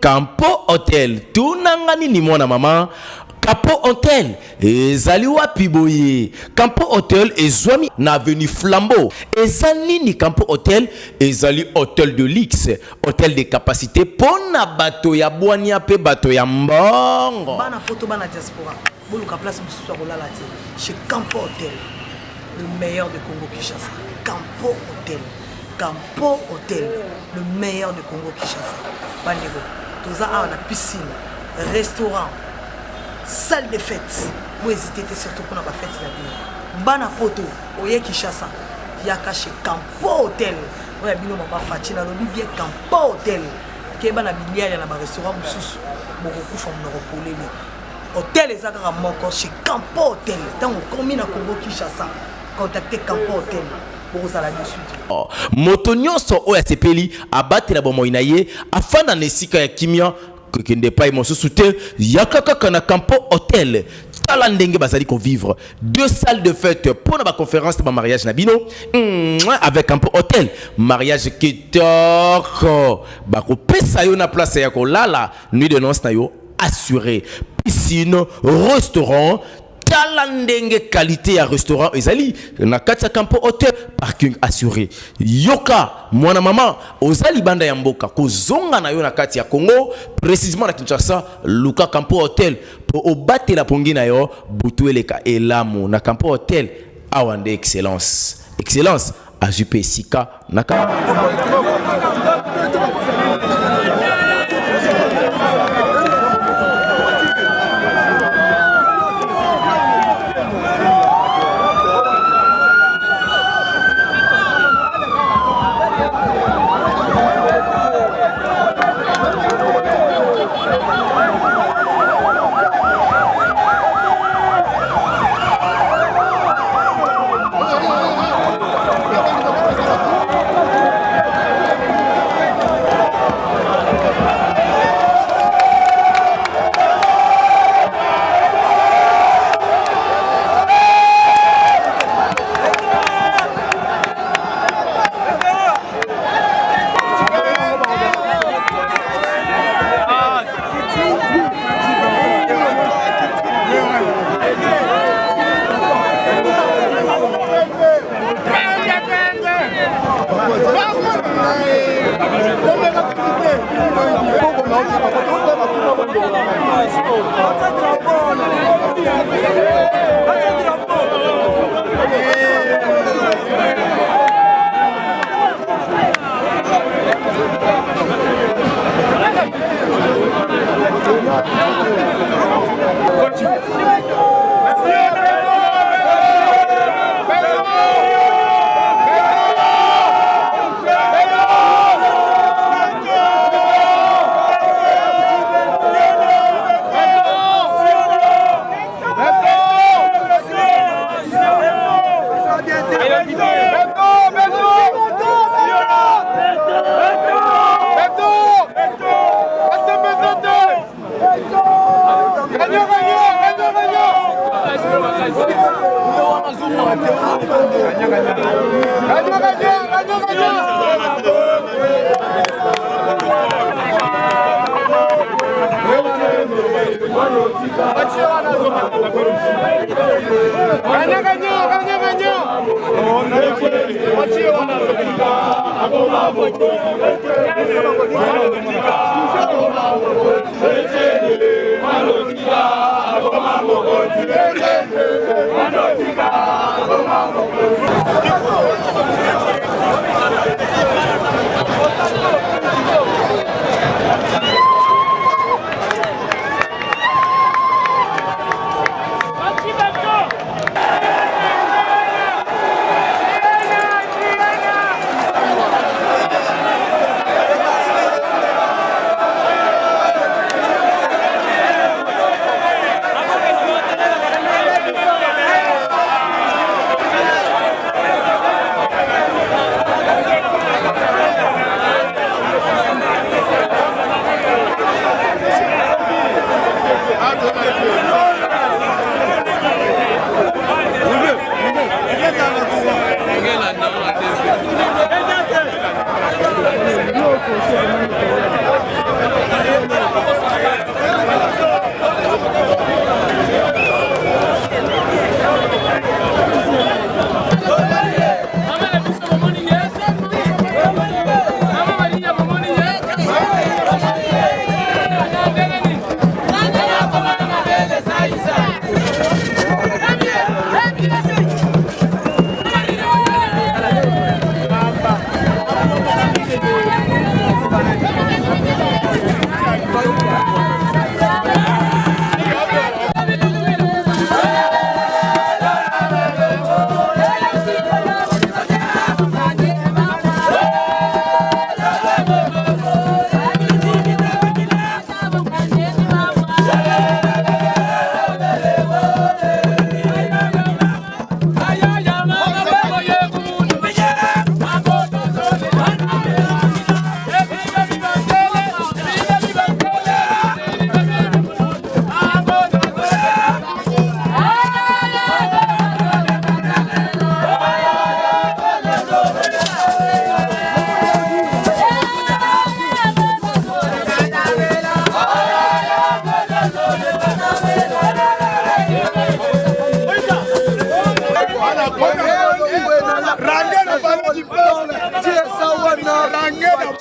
Campo Hotel. Tunangani ni mwana mama. Campo Hotel. Ezali wapi boye. Campo Hotel ezwami na avenue Flambeau. Ezali ni Campo Hotel. Ezali hôtel de luxe. Hôtel de capacité. Pona bato ya boania pe bato ya mbongo. Bana poto bana diaspora. Boluka place mususu akolala te. Chez Campo Hotel. Le meilleur de Congo Kinshasa. Campo Hotel. Campo Hotel. Le meilleur de Congo Kinshasa. Bandego. Toza a na piscine, restaurant, salle de fête. Vous hésitez surtout pour la fête la bino. Bana poto, oye Kinshasa. Yaka chez Campo Hotel. Oya bino mama fatina lo bien Campo Hotel. Ke bana biliard na ba restaurant mususu. Boko kufa mnoko polele. Hôtel ezaka moko chez Campo Hotel. Tant on na Congo Kinshasa. Contactez Campo Hotel. Moto nyonso oya sepeli abatela bomo inaye afana nesika ya kimia kende pa mosusu te yakaka na Campo Hotel tala ndenge bazali ko vivre 2 salles de fête pour na ba conférence ba mariage na bino avec Campo Hotel mariage kitoko ba ko pesa yo na place ya ko lala nuit de noces na yo assuré piscine restaurant talandenge qualité à restaurant ezali na kati ya Campo Hotel parking assuré yoka mwana mama ozali banda ya mboka kozonga na yo na kati ya Congo précisément na Kinshasa luka Campo Hotel po obate la pongi na yo butueleka elamu na Campo Hotel awande excellence a jupe sika na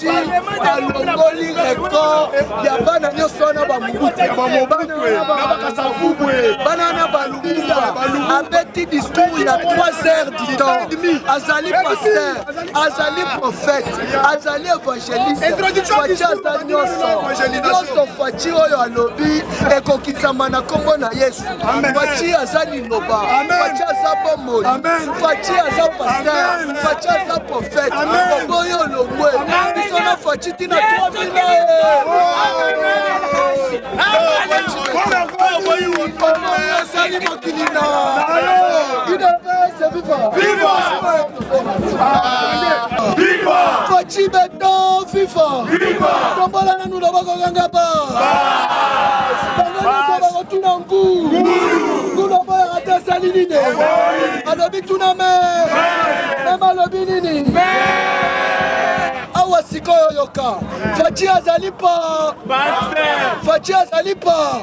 Fati alongoli record ya bana nyonso wana banana balumbuka abeti discours il a 3 heures du temps azali pasteur azali prophète azali évangéliste Fati aza nyonso Fati oyo alobi ekokisama na kombo na Yesu Fati aza liloba Fati aza bomoi Fati aza pasteur Fati aza prophète oboyo olongwe biso na Fati tina 3000 azali mokilina Fati beton FIFA tombola na nous loboko kanga ba tuna ngu loboya rata sali nini alobi tuna meme alobi nini awa sikoyo yoka Fati azali pa Fati azali pa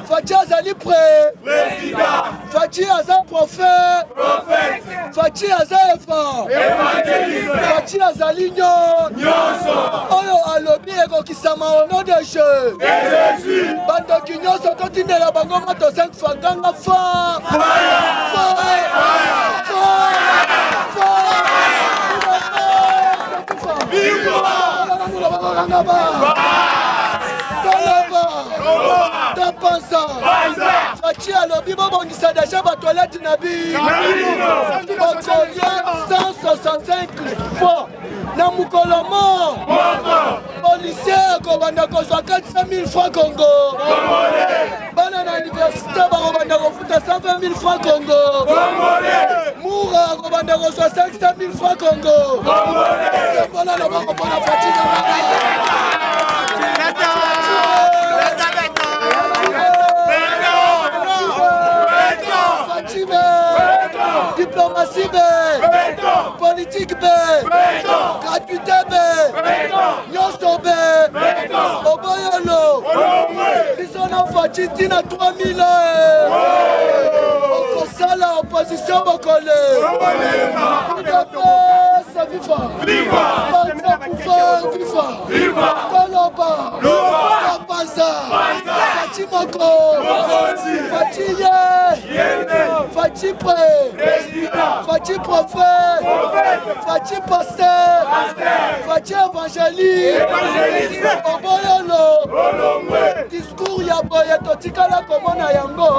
Fati azali président Fati aza prophète Fati aza Fati azali nyonso oyo alobi ekokisama au nom de Jésus bandoki nyonso totindela bango moto 5 fakanga fa Fati alobi bobongisa deja batoilette na bino bakolia 165 fois na mokolo moko policier akobanda kozwa 400 000 francs Congo bana na université bakobanda kofuta 120 000 francs Congo mura akobanda kozwa 500 000 francs Congo mpona na bakopona Fati diplomatie B, politique B, gratuité B, nyonso B, oboyolo, bisona Fati tina 3000 okosala opposition bokole, viva, viva, Koloba, Kapaza, Fati moko, Fati Fati Fati prophète, Fati pasteur, Fati évangéliste, oboyolo, discours ya boye totikala komona yango,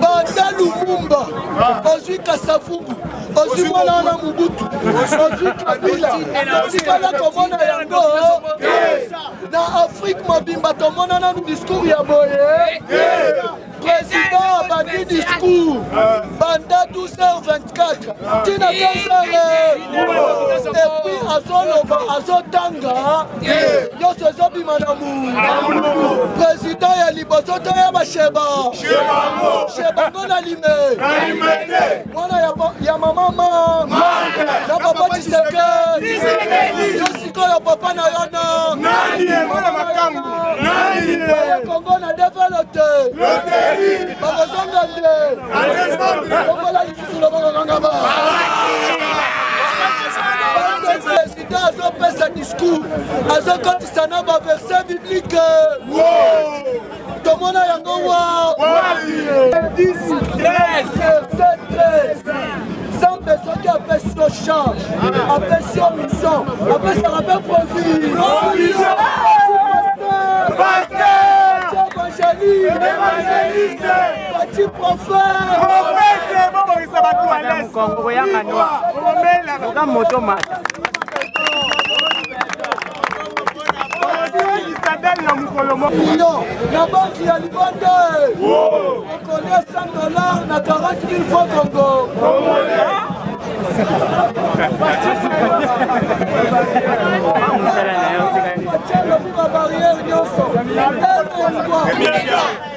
banda Lumumba, ozwi Kasavubu, ozwi mwana na Mobutu, ozwi Kabila, totikala komona yango, na Afrique mobimba tomona na discours ya boye, président bandi discours banda 12h24 tina 15h et puis azoloba azotanga nyonso ezobima na mundu président ya liboso to ya basheba shebango na lime mwana ya mama na papa Tshisekedi yo sikoyo papa na yo na Kongo na développé bakozonga nde okola lisusu loboko kangaba président azopesa discours azokotisa na baverset biblique tomona yango wa 10 Sambe soki apesi yo charge apesi yo mission apesaka mpe profit évangéliste, Fati prophète, na banki ya Libanda okolia 100 $, na 40 000 fois Congo.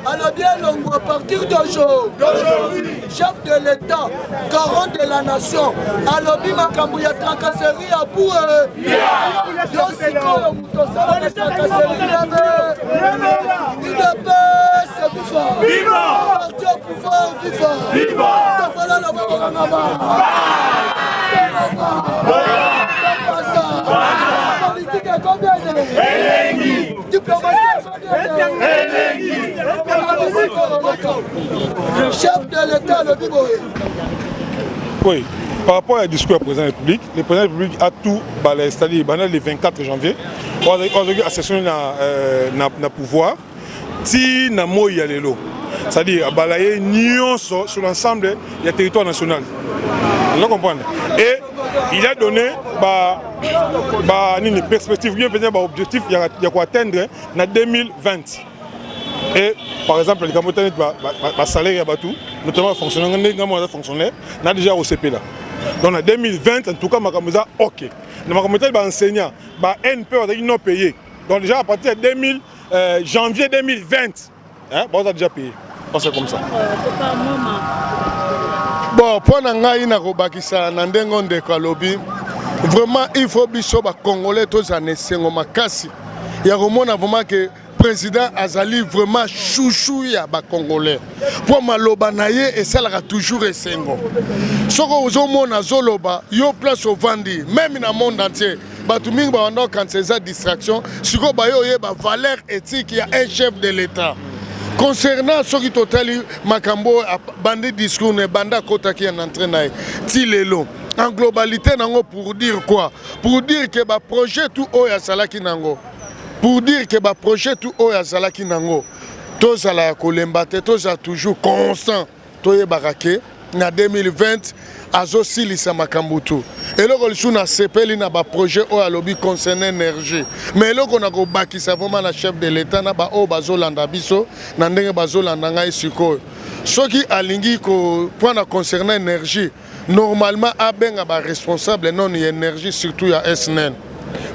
Alors bien longo à partir d'aujourd'hui, chef de l'État, garant de la nation, alors bien makambu ya tracasserie à bout. Yosiko mutosala na tracasserie nabe. Une paix, c'est vivant. Viva! Parti au pouvoir, vivant. Viva! Voilà la voix. Chef de l'État, le Biboé. Oui, par rapport au discours du président de la République, le président de la République a tout c'est-à-dire le 24 janvier, on a session na pouvoir, si na moi y a les lots. C'est-à-dire balayer union sur l'ensemble du territoire national. Vous comprenez? Et il a donné une perspective, bien peut-être objectif, il y a quoi atteindre en 2020. Et par exemple, les Camerounais, le salaire, notamment les fonctionnaires, on a déjà OCP là. Donc en 2020, en tout cas, je OK. Les enseignants, les NP, ils n'ont payé. Donc déjà à partir de janvier 2020, on a déjà payé. C'est comme ça. Bon, pour vraiment, il faut que les Congolais tous en essaient. Il y a vraiment que le président Azali vraiment chouchou ya ba Congolais. Pour maloba naye et ça l'a toujours essengo. Soko ozomona zoloba yo place au vandi même dans le monde entier. Batumingi ba ndo quand c'est distraction, siko ba yo ye ba valeur éthique il y a un chef de l'État. Concernant ce qui totali makambo bandi discours ne banda kota qui en entraîne tilelo. En globalité nango pour dire quoi? Pour dire que ba projet tout oya salaki nango. Pour dire que le projet tout oya zalaki nango tous ala kolembate tous a toujours constant toye barake na 2020 azo silisa makambutu et loko lisu na sepeli na ba projet oya lobi concernant énergie mais loko na ko bakisa vraiment na chef de l'état na ba o bazolanda biso na ndenge bazolanda ngai sikoyo soki alingi ko point concernant énergie normalement abenga ba responsable non énergie surtout ya SNN.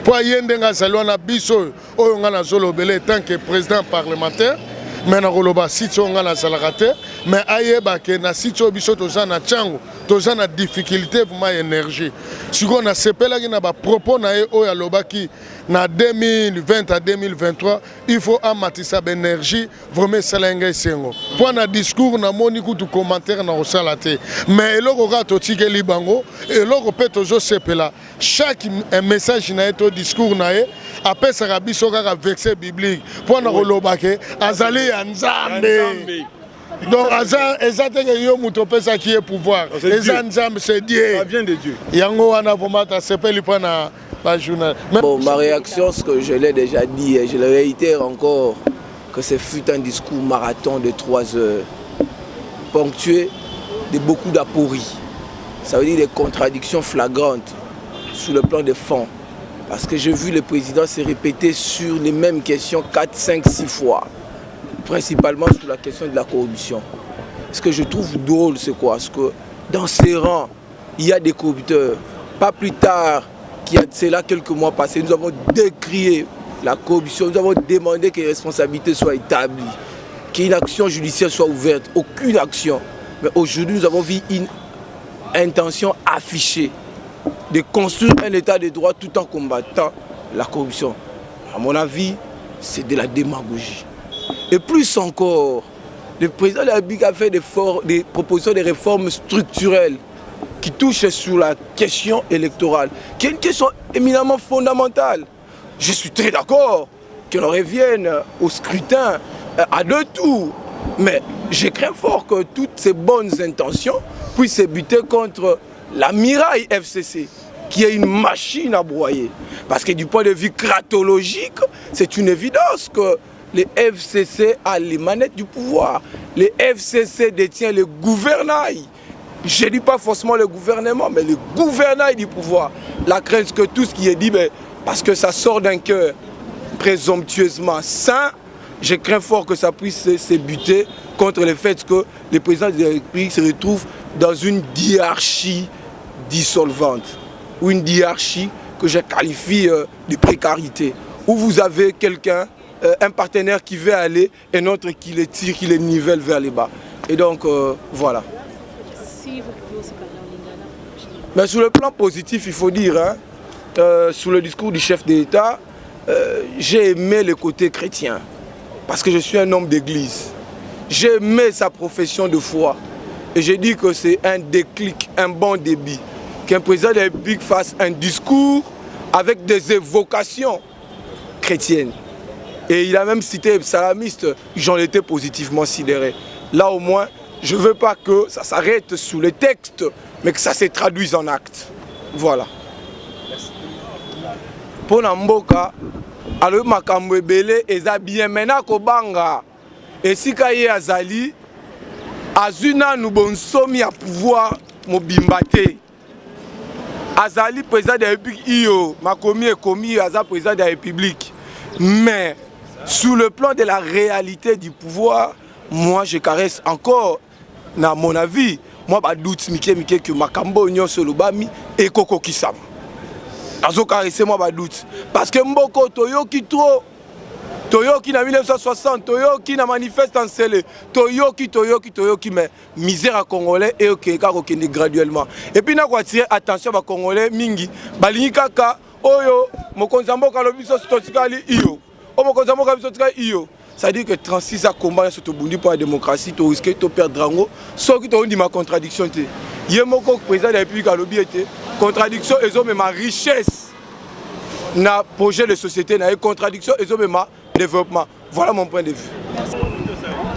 Pour yendenga salona biso oyo ngana zolobele tant que président parlementaire mais na koloba sitio ngana salakate mais ayeba ke na sitio biso tozana chango tozana difficulté vraiment énergie siko na sepela ki na ba propos na ye oyo alobaki na 2020 à 2023 il faut amatisa énergie vraiment salenga sengo pour na discours na moni kutu commentaire na osalate mais eloko ka totikeli bango eloko pe tozo sepela chaque message na eto discours na ye apesaka biso kaka verset biblique pour na koloba ke azali ya nzambe. Donc ezatenge yo muto pesa qui est pouvoir eza nzambe c'est Dieu, ça vient de Dieu yango wana pomata sepeli pana la journée. Bon, ma réaction, ce que je l'ai déjà dit et je le réitère encore, que ce fut un discours marathon de 3 heures ponctué de beaucoup d'apories. Ça veut dire des contradictions flagrantes sur le plan des fonds. Parce que j'ai vu le président se répéter sur les mêmes questions 4, 5, 6 fois. Principalement sur la question de la corruption. Ce que je trouve drôle, c'est quoi? Parce que dans ces rangs, il y a des corrupteurs. Pas plus tard, qu'il y a de cela quelques mois passés, nous avons décrié la corruption, nous avons demandé que les responsabilités soient établies, qu'une action judiciaire soit ouverte. Aucune action. Mais aujourd'hui, nous avons vu une intention affichée de construire un état de droit tout en combattant la corruption. À mon avis, c'est de la démagogie. Et plus encore, le président de la République a fait des propositions de réformes structurelles qui touchent sur la question électorale, qui est une question éminemment fondamentale. Je suis très d'accord qu'on revienne au scrutin à 2 tours, mais je crains fort que toutes ces bonnes intentions puissent buter contre la Miraille FCC, qui est une machine à broyer. Parce que du point de vue cratologique, c'est une évidence que les FCC a les manettes du pouvoir. Les FCC détient le gouvernail. Je ne dis pas forcément le gouvernement, mais le gouvernail du pouvoir. La crainte que tout ce qui est dit, parce que ça sort d'un cœur présomptueusement sain, je crains fort que ça puisse se buter contre le fait que le président de la République se retrouve dans une hiérarchie dissolvante, ou une hiérarchie que je qualifie de précarité, où vous avez quelqu'un, un partenaire qui veut aller et un autre qui les tire, qui les nivelle vers les bas. Et donc, voilà. Mais sur le plan positif, il faut dire, sur le discours du chef d'État, j'ai aimé le côté chrétien, parce que je suis un homme d'église. J'ai aimé sa profession de foi. Et j'ai dit que c'est un déclic, un bon débit, qu'un président de la République fasse un discours avec des évocations chrétiennes. Et il a même cité les psalmistes, j'en étais positivement sidéré. Là au moins, je ne veux pas que ça s'arrête sous les textes, mais que ça se traduise en actes. Voilà. Pour Namboka, alors makambo ebele eza bien maintenant kobanga. Et si kaye azali, azuna nous bonsomi à pouvoir mobimbate. Azali président de la République iyo, makomi et komi aza président de la République. Mais sous le plan de la réalité du pouvoir, moi je caresse encore, dans mon avis, moi je doute que makambo nyo solobami et koko kisam. Azo caresser moi je doute. Parce que mboko toyoki trop. Toyoki na 1960, Toyoki na manifeste en scellé, Toyoki, mais misère à Congolais et ok, graduellement. Et puis, nous attirer attention à Congolais, Mingi, Balingi Kaka, Oyo, Mokonzambo Kalobiso Stotikali, Iyo, Mokonzambo Kalobiso Stotikali, Iyo. Ça veut dire que 36 ans combat sur le Burundi pour la démocratie, tu risques de perdre Drango, sauf que tu as dit ma contradiction. Il y a mon président de la République à l'objet, contradiction et même ma richesse. Na projet de société, na contradiction et même ma développement. Voilà mon point de vue.